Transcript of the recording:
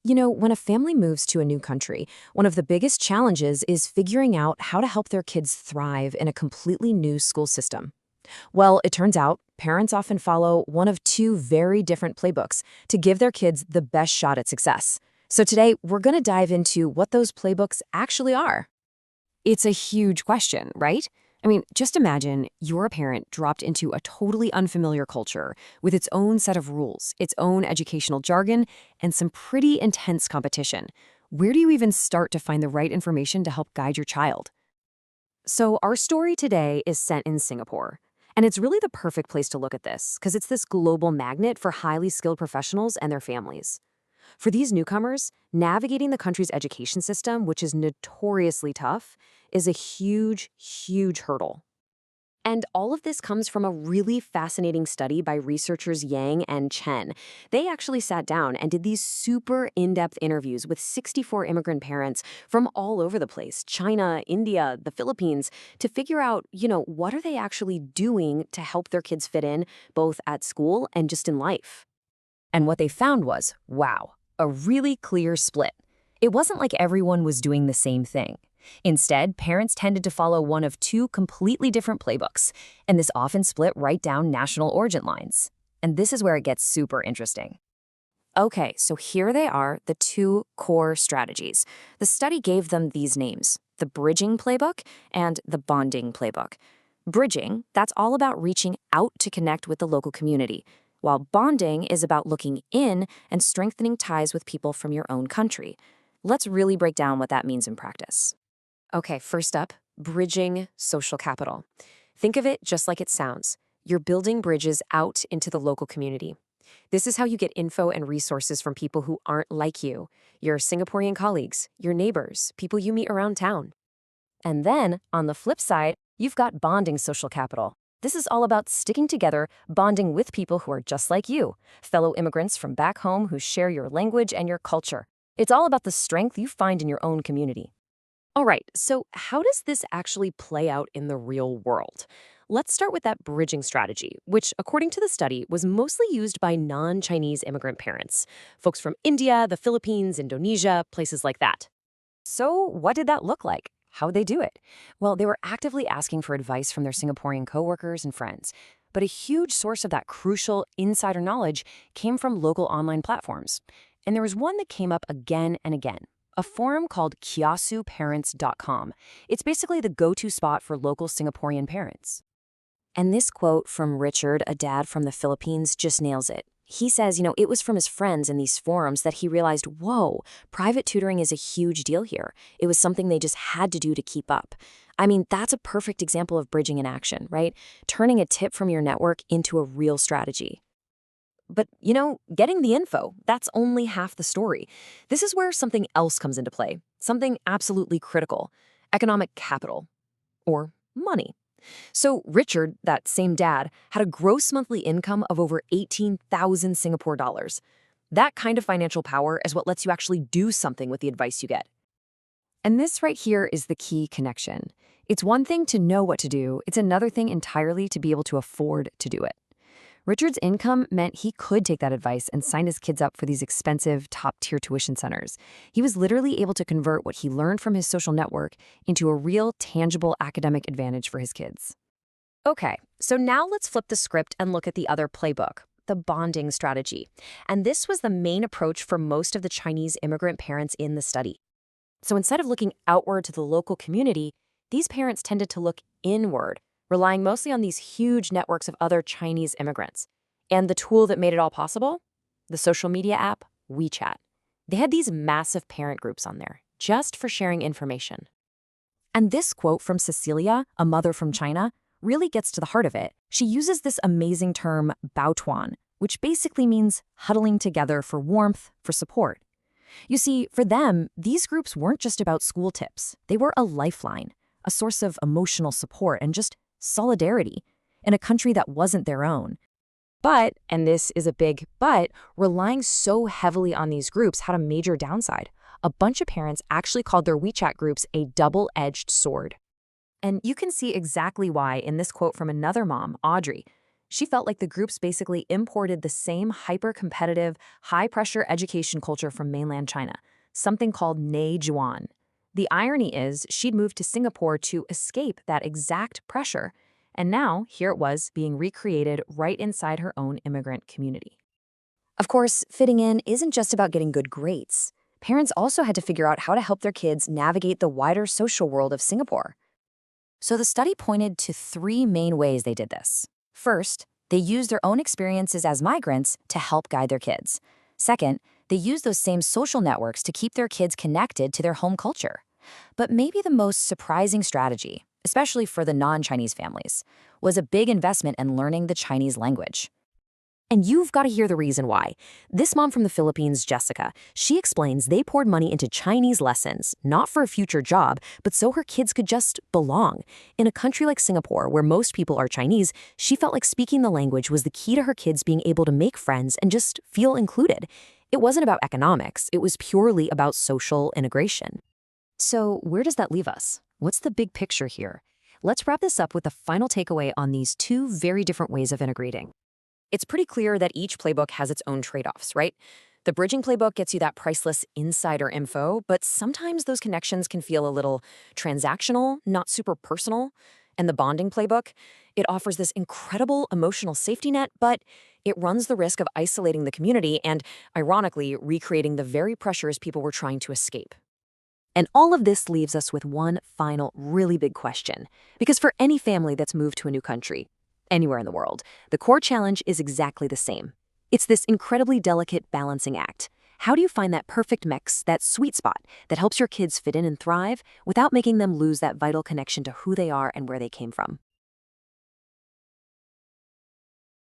When a family moves to a new country, one of the biggest challenges is figuring out how to help their kids thrive in a completely new school system. Well, it turns out parents often follow one of two very different playbooks to give their kids the best shot at success. So today, we're going to dive into what those playbooks actually are. It's a huge question, right? I mean, just imagine you're a parent dropped into a totally unfamiliar culture with its own set of rules, its own educational jargon, and some pretty intense competition. Where do you even start to find the right information to help guide your child? So our story today is set in Singapore. And it's really the perfect place to look at this, because it's this global magnet for highly skilled professionals and their families. For these newcomers, navigating the country's education system, which is notoriously tough, is a huge, huge hurdle. And all of this comes from a really fascinating study by researchers Yang and Chen. They actually sat down and did these super in-depth interviews with 64 immigrant parents from all over the place, China, India, the Philippines, to figure out, what are they actually doing to help their kids fit in, both at school and just in life. And what they found was, wow, a really clear split. It wasn't like everyone was doing the same thing. Instead, parents tended to follow one of two completely different playbooks, and this often split right down national origin lines. And this is where it gets super interesting. Okay, so here they are, the two core strategies. The study gave them these names, the bridging playbook and the bonding playbook. Bridging, that's all about reaching out to connect with the local community, while bonding is about looking in and strengthening ties with people from your own country. Let's really break down what that means in practice. Okay, first up, bridging social capital. Think of it just like it sounds. You're building bridges out into the local community. This is how you get info and resources from people who aren't like you, your Singaporean colleagues, your neighbors, people you meet around town. And then, on the flip side, you've got bonding social capital. This is all about sticking together, bonding with people who are just like you, fellow immigrants from back home who share your language and your culture. It's all about the strength you find in your own community. All right, so how does this actually play out in the real world? Let's start with that bridging strategy, which, according to the study, was mostly used by non-Chinese immigrant parents, folks from India, the Philippines, Indonesia, places like that. So what did that look like? How'd they do it? Well, they were actively asking for advice from their Singaporean coworkers and friends. But a huge source of that crucial insider knowledge came from local online platforms. And there was one that came up again and again. A forum called kiasuparents.com. It's basically the go-to spot for local Singaporean parents. And this quote from Richard, a dad from the Philippines, just nails it. He says, it was from his friends in these forums that he realized, whoa, private tutoring is a huge deal here. It was something they just had to do to keep up. I mean, that's a perfect example of bridging in action, right? Turning a tip from your network into a real strategy. But, getting the info, that's only half the story. This is where something else comes into play, something absolutely critical: economic capital, or money. So Richard, that same dad, had a gross monthly income of over 18,000 Singapore dollars. That kind of financial power is what lets you actually do something with the advice you get. And this right here is the key connection. It's one thing to know what to do, it's another thing entirely to be able to afford to do it. Richard's income meant he could take that advice and sign his kids up for these expensive, top-tier tuition centers. He was literally able to convert what he learned from his social network into a real, tangible academic advantage for his kids. Okay, so now let's flip the script and look at the other playbook, the bonding strategy. And this was the main approach for most of the Chinese immigrant parents in the study. So instead of looking outward to the local community, these parents tended to look inward, relying mostly on these huge networks of other Chinese immigrants. And the tool that made it all possible? The social media app, WeChat. They had these massive parent groups on there, just for sharing information. And this quote from Cecilia, a mother from China, really gets to the heart of it. She uses this amazing term, baotuan, which basically means huddling together for warmth, for support. You see, for them, these groups weren't just about school tips. They were a lifeline, a source of emotional support and just solidarity in a country that wasn't their own. But, and this is a big but, relying so heavily on these groups had a major downside. A bunch of parents actually called their WeChat groups a double-edged sword. And you can see exactly why in this quote from another mom, Audrey. She felt like the groups basically imported the same hyper-competitive, high-pressure education culture from mainland China, something called Neijuan. The irony is she'd moved to Singapore to escape that exact pressure, and now here it was being recreated right inside her own immigrant community. Of course, fitting in isn't just about getting good grades. Parents also had to figure out how to help their kids navigate the wider social world of Singapore. So the study pointed to three main ways they did this. First, they used their own experiences as migrants to help guide their kids. Second, they used those same social networks to keep their kids connected to their home culture. But maybe the most surprising strategy, especially for the non-Chinese families, was a big investment in learning the Chinese language. And you've got to hear the reason why. This mom from the Philippines, Jessica, she explains they poured money into Chinese lessons, not for a future job, but so her kids could just belong. In a country like Singapore, where most people are Chinese, she felt like speaking the language was the key to her kids being able to make friends and just feel included. It wasn't about economics, it was purely about social integration. So where does that leave us? What's the big picture here? Let's wrap this up with the final takeaway on these two very different ways of integrating. It's pretty clear that each playbook has its own trade-offs, right? The bridging playbook gets you that priceless insider info, but sometimes those connections can feel a little transactional, not super personal. And the bonding playbook, it offers this incredible emotional safety net, but it runs the risk of isolating the community and, ironically, recreating the very pressures people were trying to escape. And all of this leaves us with one final really big question. Because for any family that's moved to a new country, anywhere in the world, the core challenge is exactly the same. It's this incredibly delicate balancing act. How do you find that perfect mix, that sweet spot that helps your kids fit in and thrive without making them lose that vital connection to who they are and where they came from?